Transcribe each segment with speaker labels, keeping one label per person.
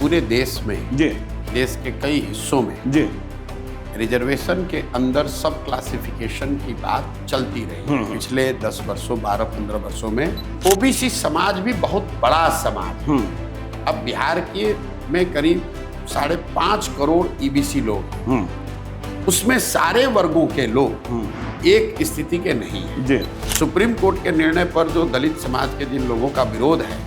Speaker 1: पूरे देश में
Speaker 2: जी
Speaker 1: देश के कई हिस्सों में
Speaker 2: जी
Speaker 1: रिजर्वेशन के अंदर सब क्लासिफिकेशन की बात चलती रही पिछले 10 वर्षों 12-15 वर्षों में। ओबीसी समाज भी बहुत बड़ा समाज है। अब बिहार के में करीब 5.5 करोड़ ईबीसी लोग हैं। उसमें सारे वर्गों के लोग एक स्थिति के नहीं है।
Speaker 2: जी
Speaker 1: सुप्रीम कोर्ट के निर्णय पर जो दलित समाज के जिन लोगों का विरोध है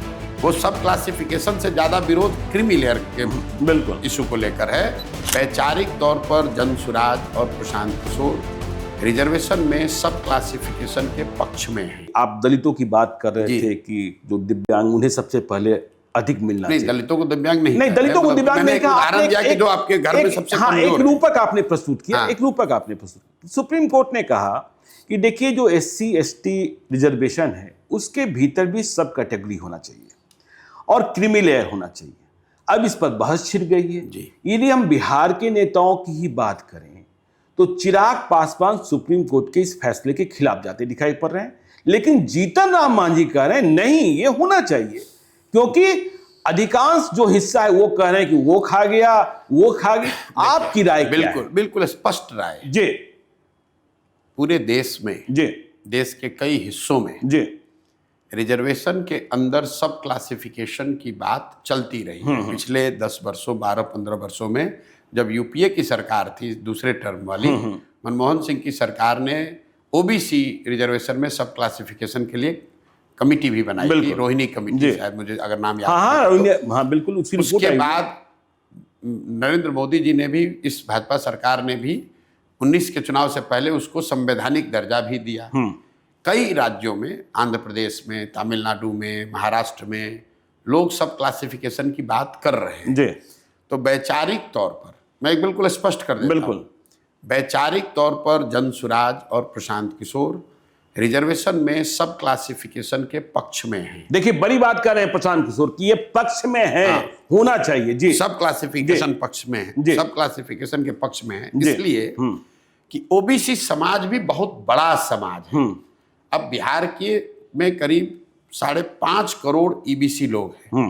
Speaker 1: वो सब क्लासिफिकेशन से ज्यादा विरोध क्रीमी लेयर के
Speaker 2: बिल्कुल
Speaker 1: इशू को लेकर है। वैचारिक तौर पर जनसुराज और प्रशांत किशोर रिजर्वेशन में सब क्लासिफिकेशन के पक्ष में हैं।
Speaker 2: आप दलितों की बात कर रहे थे कि जो दिव्यांग उन्हें सबसे पहले अधिक मिलना
Speaker 1: नहीं,
Speaker 2: चाहिए।
Speaker 1: दलितों को दिव्यांग नहीं
Speaker 2: दलितों को दिव्यांग नहीं कहा।
Speaker 1: उदाहरण दिया कि जो आपके घर में सबसे
Speaker 2: हाँ,
Speaker 1: कमजोर
Speaker 2: एक रूपक आपने प्रस्तुत किया।
Speaker 1: हाँ।
Speaker 2: एक रूपक आपने प्रस्तुत। सुप्रीम कोर्ट ने कहा कि देखिए जो SC ST रिजर्वेशन है उसके भीतर भी सब कैटेगरी होना चाहिए और क्रीमी लेयर होना चाहिए। अब इस पर बहस छिड़ गई है। यदि हम बिहार के नेताओं की ही बात करें तो चिराग पासवान सुप्रीम कोर्ट के इस फैसले के खिलाफ जाते दिखाई पड़ रहे हैं, लेकिन जीतन राम मांझी कह रहे हैं नहीं ये होना चाहिए, क्योंकि अधिकांश जो हिस्सा है वो कह रहे हैं कि वो खा गया वो खा गया। आपकी राय क्या है?
Speaker 1: बिल्कुल स्पष्ट राय
Speaker 2: जी
Speaker 1: पूरे देश में
Speaker 2: जी
Speaker 1: देश के कई हिस्सों में
Speaker 2: जी
Speaker 1: रिजर्वेशन के अंदर सब क्लासिफिकेशन की बात चलती रही है पिछले 10 वर्षों 12-15 वर्षों में। जब यूपीए की सरकार थी दूसरे टर्म वाली, मनमोहन सिंह की सरकार ने ओबीसी रिजर्वेशन में सब क्लासिफिकेशन के लिए कमिटी भी बनाई थी, रोहिणी कमिटी, शायद मुझे अगर नाम याद है।
Speaker 2: हाँ बिल्कुल।
Speaker 1: उसके बाद नरेंद्र मोदी जी ने भी, इस भाजपा सरकार ने भी 19 के चुनाव से पहले उसको संवैधानिक दर्जा भी दिया। कई राज्यों में, आंध्र प्रदेश में, तमिलनाडु में, महाराष्ट्र में लोग सब क्लासिफिकेशन की बात कर रहे हैं।
Speaker 2: जी
Speaker 1: तो वैचारिक तौर पर मैं बिल्कुल स्पष्ट कर देता हूं, वैचारिक तौर पर जनसुराज और प्रशांत किशोर रिजर्वेशन में सब क्लासिफिकेशन के पक्ष में हैं।
Speaker 2: देखिए बड़ी बात कर रहे हैं प्रशांत किशोर कि ये पक्ष में है। हाँ। होना चाहिए। जी
Speaker 1: सब क्लासिफिकेशन पक्ष में है, सब क्लासिफिकेशन के पक्ष में है, इसलिए कि ओबीसी समाज भी बहुत बड़ा समाज है। अब बिहार के में करीब 5.5 करोड़ ईबीसी लोग हैं।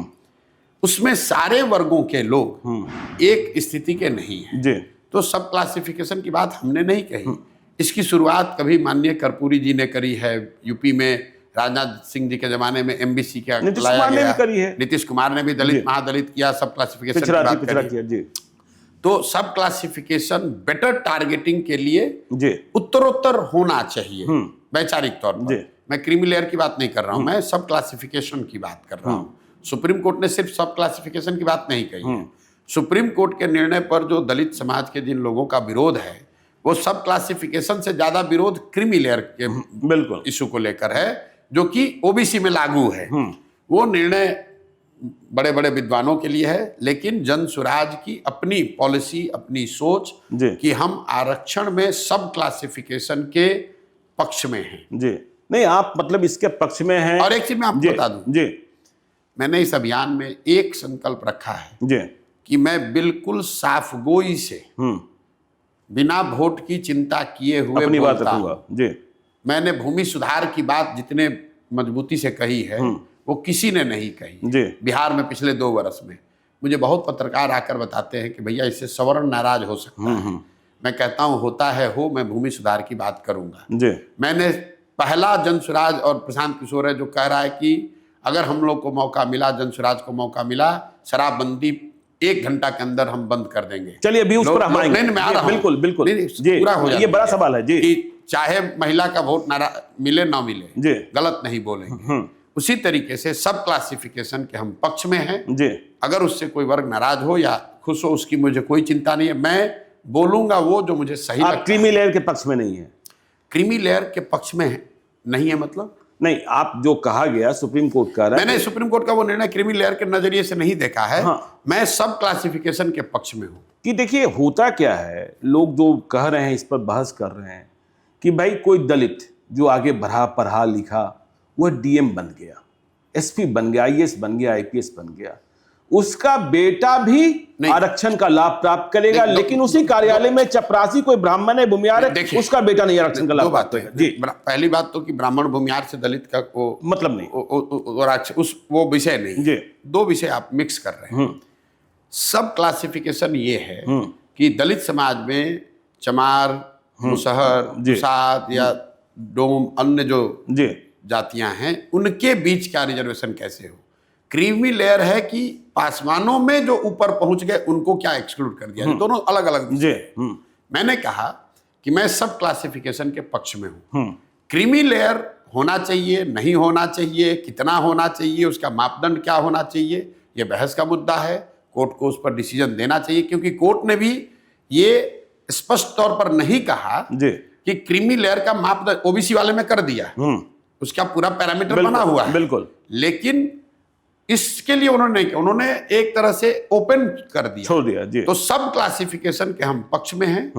Speaker 1: उसमें सारे वर्गों के लोग एक स्थिति के नहीं हैं। तो सब क्लासिफिकेशन की बात हमने नहीं कही। इसकी शुरुआत कभी माननीय कर्पूरी जी ने करी है। यूपी में राजनाथ सिंह जी के जमाने में MBC का लाया गया। नीतीश कुमार ने भी दलित महादलित किया, सब क्लासिफिकेशन की बात करी। तो सब क्लासिफिकेशन बेटर टारगेटिंग के लिए उत्तरोत्तर होना चाहिए वैचारिक तौर पर। मैं क्रीमी लेयर की बात नहीं कर रहा हूं, मैं सब क्लासिफिकेशन की बात कर रहा हूं। सुप्रीम कोर्ट ने सिर्फ सब क्लासिफिकेशन की बात नहीं कही है। सुप्रीम कोर्ट के निर्णय पर जो दलित समाज के जिन लोगों का विरोध है वो सब क्लासिफिकेशन से ज्यादा विरोध क्रीमी लेयर के बिल्कुल इशू को लेकर है, जो कि ओबीसी में लागू है। वो निर्णय बड़े बड़े विद्वानों के लिए है, लेकिन जनसुराज की अपनी पॉलिसी, अपनी सोच कि हम आरक्षण में सब क्लासिफिकेशन के पक्ष में हैं। जी
Speaker 2: नहीं, आप मतलब इसके पक्ष में हैं।
Speaker 1: और एक चीज मैं आपको बता दूं, जी मैंने इस अभियान में एक संकल्प रखा है जी कि मैं बिल्कुल साफगोई से बिना वोट की चिंता किए हुए
Speaker 2: अपनी बात रखूंगा। जी
Speaker 1: मैंने भूमि सुधार की बात जितने मजबूती से कही है वो किसी ने नहीं कही जी। बिहार में पिछले 2 वर्ष में मुझे बहुत पत्रकार आकर बताते हैं कि भैया इससे सवर्ण नाराज हो सकता है। मैं कहता हूं होता है हो, मैं भूमि सुधार की बात करूंगा जी। मैंने पहला जनसुराज और प्रशांत किशोर है जो कह रहा है कि अगर हम लोग को मौका मिला, जनसुराज को मौका मिला, शराबबंदी 1 घंटा के अंदर हम बंद कर देंगे।
Speaker 2: चलिए अभी उस पर हम आएंगे। बिल्कुल बिल्कुल पूरा हो जाए। ये बड़ा सवाल है जी
Speaker 1: कि चाहे महिला का वोट मिले ना मिले जी, गलत नहीं बोलेंगे। उसी तरीके से सब क्लासिफिकेशन के हम पक्ष में हैं जी। अगर उससे कोई वर्ग नाराज हो या खुश हो, उसकी मुझे कोई चिंता नहीं है। मैं बोलूंगा वो जो मुझे सही लगता है।
Speaker 2: क्रीमी लेयर के पक्ष में नहीं है?
Speaker 1: क्रीमी लेयर के पक्ष में नहीं है मतलब
Speaker 2: नहीं, आप जो कहा गया सुप्रीम कोर्ट का,
Speaker 1: मैंने सुप्रीम कोर्ट का वो निर्णय क्रीमी लेयर के नजरिए से नहीं देखा है। हाँ। मैं सब क्लासिफिकेशन के पक्ष में हूं
Speaker 2: कि देखिए होता क्या है, लोग जो कह रहे हैं इस पर बहस कर रहे हैं कि भाई कोई दलित जो आगे बढ़ा, पढ़ा लिखा, वह DM बन गया, SP बन गया, IAS बन गया, IPS बन गया, उसका बेटा भी आरक्षण का लाभ प्राप्त करेगा, लेकिन उसी कार्यालय में चपरासी कोई ब्राह्मण है, भूमिहार है, उसका बेटा नहीं आरक्षण का लाभ प्राप्त करेगा। जी
Speaker 1: पहली बात तो कि ब्राह्मण भूमिहार से दलित का वो मतलब नहीं, वो विषय नहीं। जी 2 विषय आप मिक्स कर रहे हैं। सब क्लासिफिकेशन ये है कि दलित समाज में चमार, मुसहर, दुसाद या डोम, अन्य जो जातियां हैं, उनके बीच का रिजर्वेशन कैसे हो। क्रीमी लेयर है कि पासवानों में जो ऊपर पहुंच गए उनको क्या एक्सक्लूड कर दिया, दोनों अलग अलग। मैंने कहा कि मैं सब क्लासिफिकेशन के पक्ष में हूं। क्रीमी लेयर होना चाहिए, नहीं होना चाहिए, कितना होना चाहिए, उसका मापदंड क्या होना चाहिए, यह बहस का मुद्दा है। कोर्ट को उस पर डिसीजन देना चाहिए, क्योंकि कोर्ट ने भी ये स्पष्ट तौर पर नहीं कहा कि क्रीमी लेयर का मापदंड ओबीसी वाले में कर दिया, उसका पूरा पैरामीटर बना हुआ है।
Speaker 2: बिल्कुल।
Speaker 1: लेकिन इसके लिए उन्होंने नहीं किया, उन्होंने एक तरह से ओपन कर दिया,
Speaker 2: छोड़ दिया जी।
Speaker 1: तो सब क्लासिफिकेशन के हम पक्ष में हैं,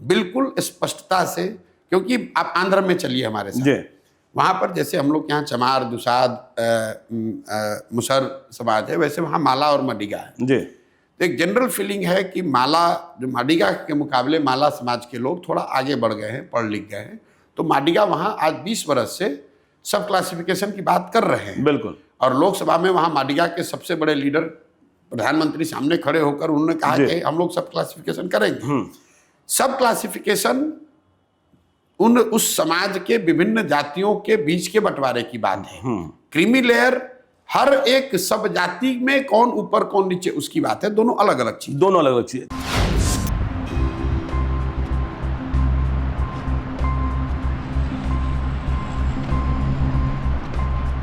Speaker 1: बिल्कुल स्पष्टता से। क्योंकि आप आंध्र में चलिए हमारे साथ, वहां पर जैसे हम लोग यहाँ चमार, दुसाद, मुसहर समाज है, वैसे वहाँ माला और माडिगा है। तो एक जनरल फीलिंग है कि माला, जो माडिगा के मुकाबले माला समाज के लोग थोड़ा आगे बढ़ गए हैं, पढ़ लिख गए हैं। तो माडिगा वहाँ आज 20 वर्ष से सब क्लासिफिकेशन की बात कर रहे हैं।
Speaker 2: बिल्कुल। और
Speaker 1: लोकसभा में वहाँ माडिगा के सबसे बड़े लीडर प्रधानमंत्री सामने खड़े होकर उन्होंने कहा कि हम लोग सब क्लासिफिकेशन करेंगे। सब क्लासिफिकेशन उस समाज के विभिन्न जातियों के बीच के बंटवारे की बात है। क्रीमी लेयर हर एक सब जाति में कौन ऊपर कौन नीचे उसकी बात है, दोनों अलग अलग चीज।